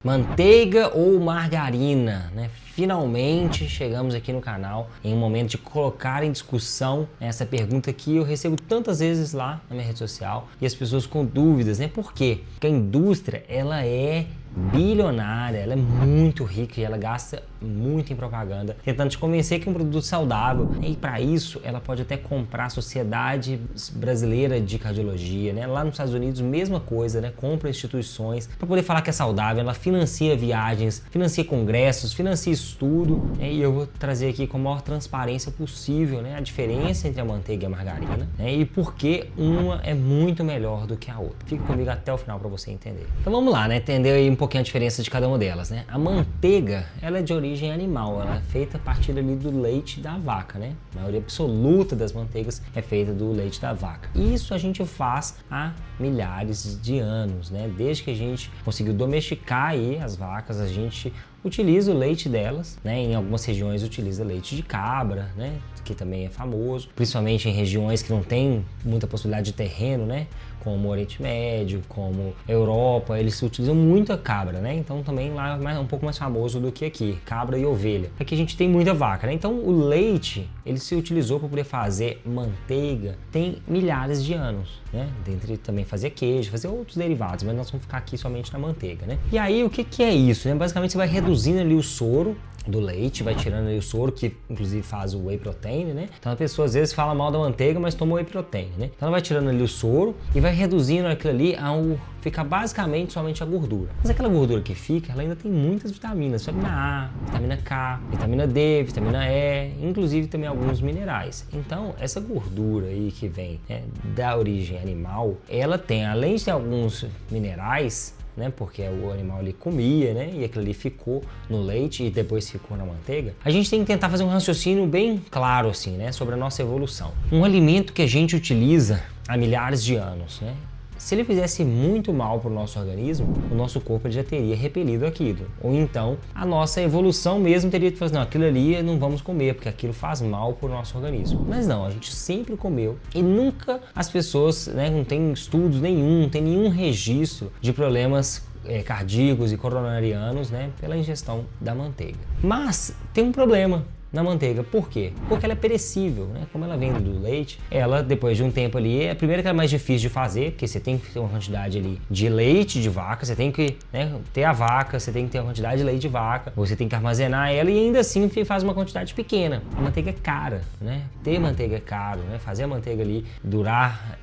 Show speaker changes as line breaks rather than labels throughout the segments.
Manteiga ou margarina, né? Finalmente chegamos aqui no canal em um momento de colocar em discussão essa pergunta que eu recebo tantas vezes lá na minha rede social e as pessoas com dúvidas, né? Por quê? Porque a indústria, ela é bilionária, ela é muito rica e ela gasta muito em propaganda, tentando te convencer que é um produto saudável. E para isso, ela pode até comprar a Sociedade Brasileira de Cardiologia, né? Lá nos Estados Unidos, mesma coisa, né? Compra instituições para poder falar que é saudável, ela financia viagens, financia congressos, financia estudo, né? E eu vou trazer aqui com a maior transparência possível, né? A diferença entre a manteiga e a margarina, né? E por que uma é muito melhor do que a outra. Fica comigo até o final para você entender. Então vamos lá, né? Entender aí um pouquinho a diferença de cada uma delas, né? A manteiga, ela é de origem animal, ela é feita a partir ali do leite da vaca, né? A maioria absoluta das manteigas é feita do leite da vaca. Isso a gente faz há milhares de anos, né? Desde que a gente conseguiu domesticar aí as vacas, a gente utiliza o leite delas, né? Em algumas regiões utiliza leite de cabra, né? Que também é famoso, principalmente em regiões que não tem muita possibilidade de terreno, né? Como o Oriente Médio, como Europa, eles utilizam muito a cabra, né? Então também lá é um pouco mais famoso do que aqui, cabra e ovelha. Aqui a gente tem muita vaca, né? Então o leite, ele se utilizou para poder fazer manteiga tem milhares de anos, né? Dentre também fazer queijo, fazer outros derivados, mas nós vamos ficar aqui somente na manteiga, né? E aí o que é isso, né? Basicamente você vai reduzindo ali o soro do leite, vai tirando ali o soro, que inclusive faz o whey protein, né? Então a pessoa às vezes fala mal da manteiga, mas toma whey protein, né? Então ela vai tirando ali o soro e vai reduzindo aquilo ali ao ficar basicamente somente a gordura. Mas aquela gordura que fica, ela ainda tem muitas vitaminas, vitamina A, vitamina K, vitamina D, vitamina E, inclusive também alguns minerais. Então essa gordura aí que vem, né, da origem animal, ela tem, além de ter alguns minerais, né, porque o animal ali comia, né, e aquilo ali ficou no leite e depois ficou na manteiga. A gente tem que tentar fazer um raciocínio bem claro assim, né, sobre a nossa evolução. Um alimento que a gente utiliza há milhares de anos, né, se ele fizesse muito mal para o nosso organismo, o nosso corpo já teria repelido aquilo. Ou então, a nossa evolução mesmo teria que falar, não, aquilo ali não vamos comer, porque aquilo faz mal para o nosso organismo. Mas não, a gente sempre comeu e nunca as pessoas, né, não tem estudos nenhum, não tem nenhum registro de problemas cardíacos e coronarianos, né, pela ingestão da manteiga. Mas tem um problema na manteiga. Por quê? Porque ela é perecível, né? Como ela vem do leite, ela depois de um tempo ali, a primeira que é mais difícil de fazer, porque você tem que ter uma quantidade ali de leite de vaca, você tem que, né, ter a vaca, você tem que ter uma quantidade de leite de vaca, você tem que armazenar ela e ainda assim faz uma quantidade pequena. A manteiga é cara, né? Ter manteiga é caro, né? Fazer a manteiga ali durar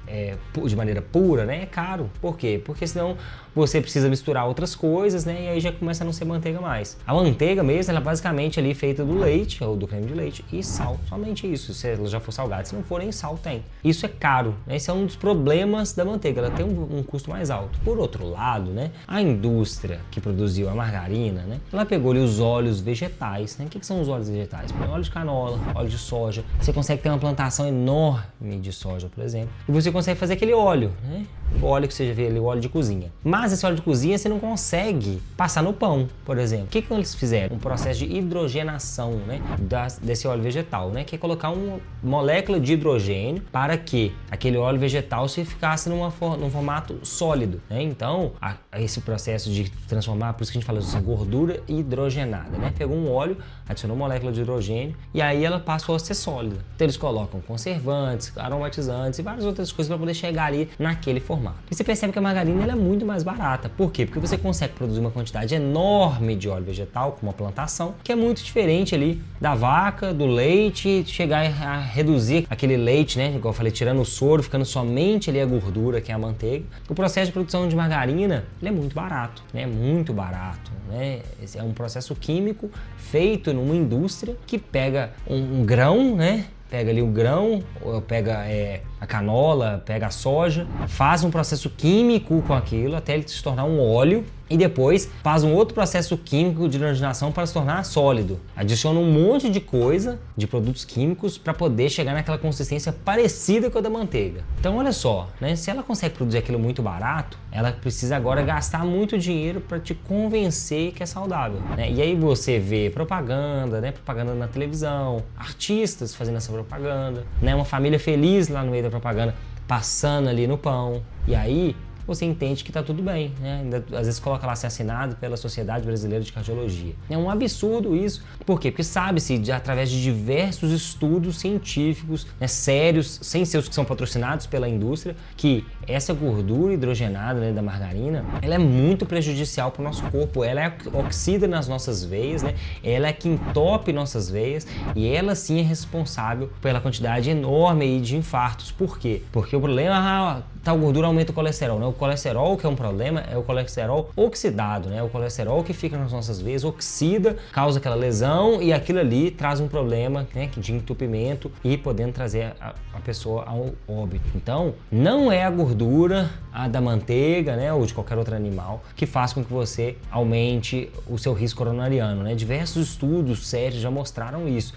de maneira pura, né? É caro. Por quê? Porque senão você precisa misturar outras coisas, né? E aí já começa a não ser manteiga mais. A manteiga mesmo, ela é basicamente ali feita do leite, ou do creme de leite e sal, somente isso, se ela já for salgada, se não for nem sal tem. Isso é caro, né? Esse é um dos problemas da manteiga, ela tem um custo mais alto. Por outro lado, né, a indústria que produziu a margarina, né, ela pegou ali os óleos vegetais, né? O que são os óleos vegetais? Óleo de canola, óleo de soja, você consegue ter uma plantação enorme de soja, por exemplo, e você consegue fazer aquele óleo, né? O óleo que você vê ali, o óleo de cozinha. Mas esse óleo de cozinha você não consegue passar no pão, por exemplo. O que eles fizeram? Um processo de hidrogenação, né, desse óleo vegetal, né, que é colocar uma molécula de hidrogênio para que aquele óleo vegetal se ficasse num formato sólido, né? Então, esse processo de transformar, por isso que a gente fala assim, gordura hidrogenada, né? Pegou um óleo, adicionou molécula de hidrogênio e aí ela passou a ser sólida. Então eles colocam conservantes, aromatizantes e várias outras coisas para poder chegar ali naquele formato. E você percebe que a margarina ela é muito mais barata. Por quê? Porque você consegue produzir uma quantidade enorme de óleo vegetal com uma plantação, que é muito diferente ali da vaca, do leite, chegar a reduzir aquele leite, né? Igual eu falei, tirando o soro, ficando somente ali a gordura, que é a manteiga. O processo de produção de margarina, ele é muito barato, né? Muito barato, né? Esse é um processo químico feito numa indústria que pega um grão, né? Pega ali o grão, pega a canola, pega a soja, faz um processo químico com aquilo até ele se tornar um óleo e depois faz um outro processo químico de hidrogenação para se tornar sólido. Adiciona um monte de coisa, de produtos químicos, para poder chegar naquela consistência parecida com a da manteiga. Então olha só, né? Se ela consegue produzir aquilo muito barato, ela precisa agora gastar muito dinheiro para te convencer que é saudável, né? E aí você vê propaganda, né? Propaganda na televisão, artistas fazendo essa propaganda, né? Uma família feliz lá no meio da propaganda, passando ali no pão. E aí você entende que está tudo bem, né? Às vezes coloca lá assim, assinado pela Sociedade Brasileira de Cardiologia. É um absurdo isso. Por quê? Porque sabe-se, através de diversos estudos científicos, né, sérios, sem ser os que são patrocinados pela indústria, que essa gordura hidrogenada, né, da margarina, ela é muito prejudicial para o nosso corpo. Ela oxida nas nossas veias, né? Ela é que entope nossas veias e ela sim é responsável pela quantidade enorme aí de infartos. Por quê? Porque o problema, tal gordura aumenta o colesterol, né? O colesterol que é um problema é o colesterol oxidado, né? O colesterol que fica nas nossas veias oxida, causa aquela lesão e aquilo ali traz um problema, né, de entupimento e podendo trazer a pessoa ao óbito. Então, não é a gordura da manteiga, né, ou de qualquer outro animal que faz com que você aumente o seu risco coronariano, né? Diversos estudos sérios já mostraram isso.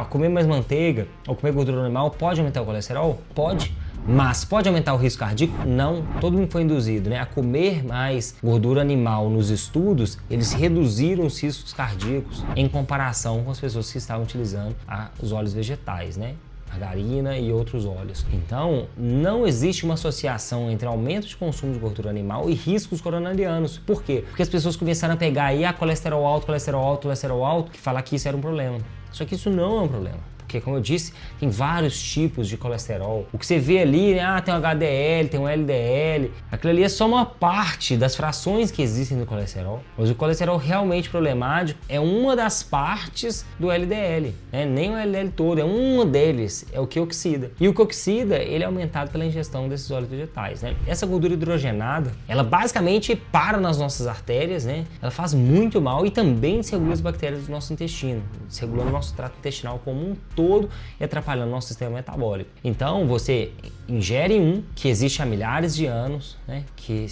Comer mais manteiga ou comer gordura animal pode aumentar o colesterol? Pode. Mas pode aumentar o risco cardíaco? Não. Todo mundo foi induzido, né, a comer mais gordura animal. Nos estudos, eles reduziram os riscos cardíacos em comparação com as pessoas que estavam utilizando os óleos vegetais, né? Margarina e outros óleos. Então, não existe uma associação entre aumento de consumo de gordura animal e riscos coronarianos. Por quê? Porque as pessoas começaram a pegar aí colesterol alto, colesterol alto, colesterol alto, que falar que isso era um problema. Só que isso não é um problema. Porque, como eu disse, tem vários tipos de colesterol. O que você vê ali, né, tem um HDL, tem um LDL. Aquilo ali é só uma parte das frações que existem no colesterol. Mas o colesterol realmente problemático é uma das partes do LDL, né? Nem o LDL todo, é um deles, é o que oxida. E o que oxida, ele é aumentado pela ingestão desses óleos vegetais, né? Essa gordura hidrogenada, ela basicamente para nas nossas artérias, né? Ela faz muito mal e também desregula as bactérias do nosso intestino, desregulando o nosso trato intestinal como um todo e atrapalhando o nosso sistema metabólico. Então, você ingere que existe há milhares de anos, né, que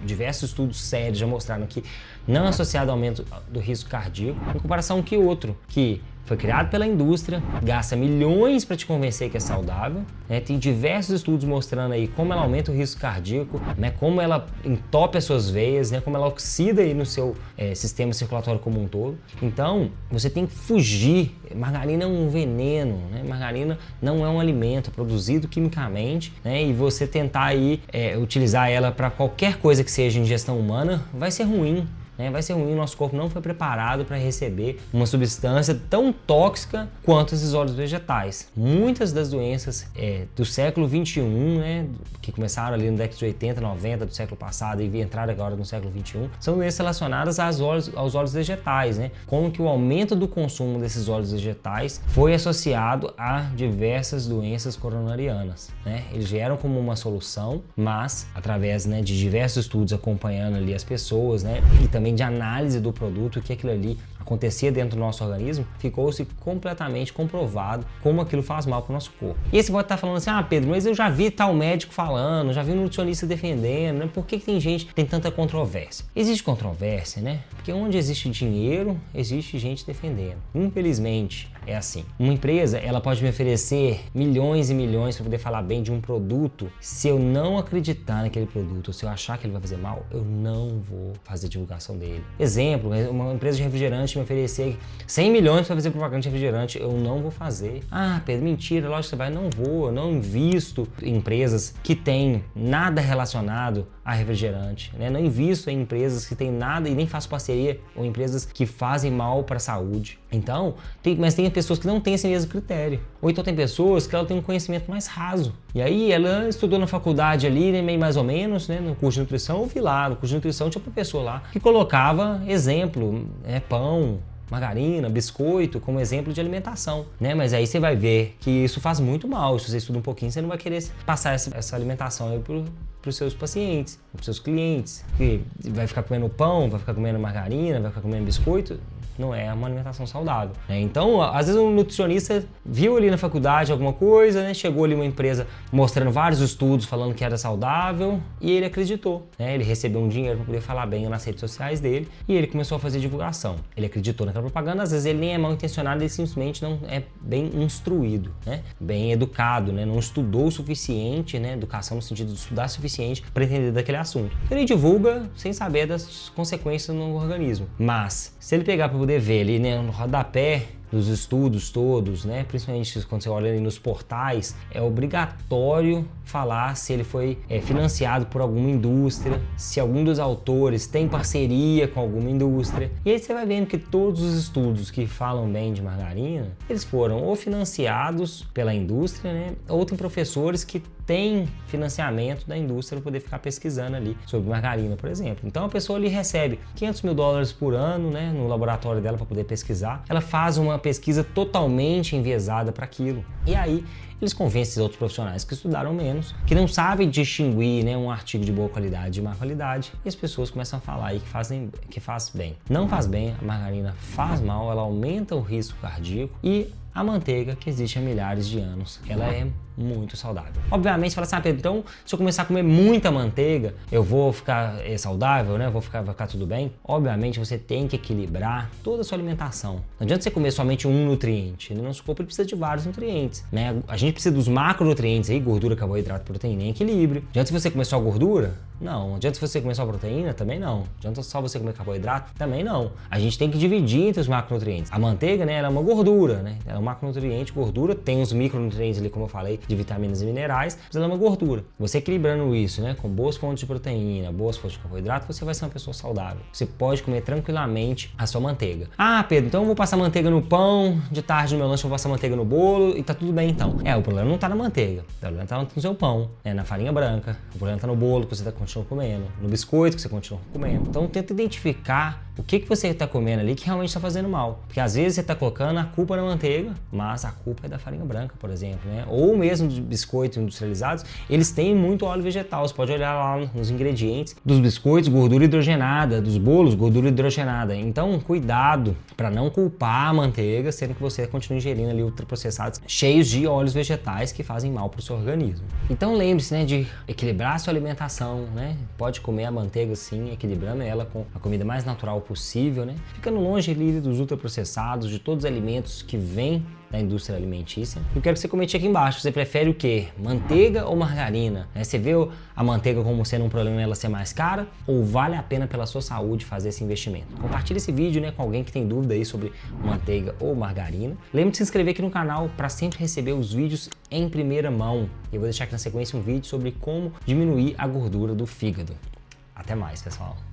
diversos estudos sérios já mostraram que não é associado ao aumento do risco cardíaco, em comparação que outro, que foi criado pela indústria, gasta milhões para te convencer que é saudável, né? Tem diversos estudos mostrando aí como ela aumenta o risco cardíaco, né? Como ela entope as suas veias, né? Como ela oxida aí no seu sistema circulatório como um todo. Então, você tem que fugir. Margarina é um veneno, né? Margarina não é um alimento, é produzido quimicamente, né? E você tentar aí utilizar ela para qualquer coisa que seja ingestão humana, vai ser ruim. Vai ser ruim, o nosso corpo não foi preparado para receber uma substância tão tóxica quanto esses óleos vegetais. Muitas das doenças do século 21, né, que começaram ali no década de 80, 90 do século passado e entraram agora no século 21, são doenças relacionadas aos óleos vegetais, né? Como que o aumento do consumo desses óleos vegetais foi associado a diversas doenças coronarianas, né? Eles vieram como uma solução, mas através, né, de diversos estudos acompanhando ali as pessoas, né, e também de análise do produto, que aquilo ali acontecia dentro do nosso organismo, ficou-se completamente comprovado como aquilo faz mal para o nosso corpo. E aí você pode estar falando assim, Pedro, mas eu já vi tal médico falando, já vi um nutricionista defendendo, né? Por que tem gente que tem tanta controvérsia? Existe controvérsia, né? Porque onde existe dinheiro, existe gente defendendo. Infelizmente, é assim. Uma empresa, ela pode me oferecer milhões e milhões para poder falar bem de um produto. Se eu não acreditar naquele produto, ou se eu achar que ele vai fazer mal, eu não vou fazer divulgação dele. Exemplo, uma empresa de refrigerante me oferecer 100 milhões para fazer propaganda de refrigerante, eu não vou fazer. Pedro, mentira, lógico que você vai, não vou, eu não invisto em empresas que têm nada relacionado a refrigerante, né? Não invisto em empresas que têm nada e nem faço parceria ou empresas que fazem mal para a saúde. Então, mas tem pessoas que não têm esse mesmo critério. Ou então tem pessoas que ela tem um conhecimento mais raso. E aí ela estudou na faculdade ali, né, meio mais ou menos, né, no curso de nutrição, eu vi lá, no curso de nutrição tinha uma pessoa lá que colocava exemplo, pão, margarina, biscoito como exemplo de alimentação, né? Mas aí você vai ver que isso faz muito mal. Se você estuda um pouquinho, você não vai querer passar essa alimentação aí para os seus pacientes, para os seus clientes, que vai ficar comendo pão, vai ficar comendo margarina, vai ficar comendo biscoito. Não é uma alimentação saudável, né? Então, às vezes um nutricionista viu ali na faculdade alguma coisa, né? Chegou ali uma empresa mostrando vários estudos falando que era saudável e ele acreditou, né? Ele recebeu um dinheiro para poder falar bem nas redes sociais dele e ele começou a fazer divulgação. Ele acreditou naquela propaganda, às vezes ele nem é mal intencionado, ele simplesmente não é bem instruído, né? Bem educado, né? Não estudou o suficiente, né? Educação no sentido de estudar o suficiente para entender daquele assunto. Ele divulga sem saber das consequências no organismo. Mas, se ele pegar para poder ver ali, né, no rodapé dos estudos todos, né? Principalmente quando você olha ali nos portais, é obrigatório falar se ele foi financiado por alguma indústria, se algum dos autores tem parceria com alguma indústria. E aí você vai vendo que todos os estudos que falam bem de margarina, eles foram ou financiados pela indústria, né? Ou tem professores que têm financiamento da indústria para poder ficar pesquisando ali sobre margarina, por exemplo. Então a pessoa ali recebe $500 mil por ano, né, no laboratório dela para poder pesquisar. Ela faz uma pesquisa totalmente enviesada para aquilo. E aí eles convencem outros profissionais que estudaram menos, que não sabem distinguir, né, um artigo de boa qualidade de má qualidade, e as pessoas começam a falar aí que faz bem. Não faz bem, a margarina faz mal, ela aumenta o risco cardíaco, e a manteiga, que existe há milhares de anos, ela é muito saudável. Obviamente, você fala assim, Pedro, então se eu começar a comer muita manteiga, eu vou ficar saudável, né? Vai ficar tudo bem? Obviamente, você tem que equilibrar toda a sua alimentação. Não adianta você comer somente um nutriente. No nosso corpo ele precisa de vários nutrientes, né? A gente precisa dos macronutrientes aí, gordura, carboidrato, proteína, em equilíbrio. Adianta você comer só gordura? Não. Adianta você comer só proteína? Também não. Adianta só você comer carboidrato? Também não. A gente tem que dividir entre os macronutrientes. A manteiga, né, ela é uma gordura, né? Ela é um macronutriente, gordura, tem os micronutrientes ali, como eu falei, de vitaminas e minerais, mas ela é uma gordura. Você equilibrando isso, né, com boas fontes de proteína, boas fontes de carboidrato, você vai ser uma pessoa saudável. Você pode comer tranquilamente a sua manteiga. Ah, Pedro, então eu vou passar manteiga no pão, de tarde no meu lanche eu vou passar manteiga no bolo e tá tudo bem então. O problema não tá na manteiga, o problema tá no seu pão, né, na farinha branca, o problema tá no bolo que você continua comendo, no biscoito que você continua comendo. Então tenta identificar o que você está comendo ali que realmente está fazendo mal. Porque às vezes você está colocando a culpa na manteiga, mas a culpa é da farinha branca, por exemplo, né? Ou mesmo dos biscoitos industrializados, eles têm muito óleo vegetal. Você pode olhar lá nos ingredientes dos biscoitos, gordura hidrogenada, dos bolos, gordura hidrogenada. Então, cuidado para não culpar a manteiga, sendo que você continua ingerindo ali ultraprocessados cheios de óleos vegetais que fazem mal para o seu organismo. Então, lembre-se, né, de equilibrar a sua alimentação, né? Pode comer a manteiga sim, equilibrando ela com a comida mais natural possível, né? Ficando longe ali dos ultraprocessados, de todos os alimentos que vêm da indústria alimentícia. Eu quero que você comente aqui embaixo, você prefere o quê? Manteiga ou margarina? Você vê a manteiga como sendo um problema ela ser mais cara ou vale a pena pela sua saúde fazer esse investimento? Compartilhe esse vídeo, né, com alguém que tem dúvida aí sobre manteiga ou margarina. Lembre de se inscrever aqui no canal para sempre receber os vídeos em primeira mão. Eu vou deixar aqui na sequência um vídeo sobre como diminuir a gordura do fígado. Até mais, pessoal!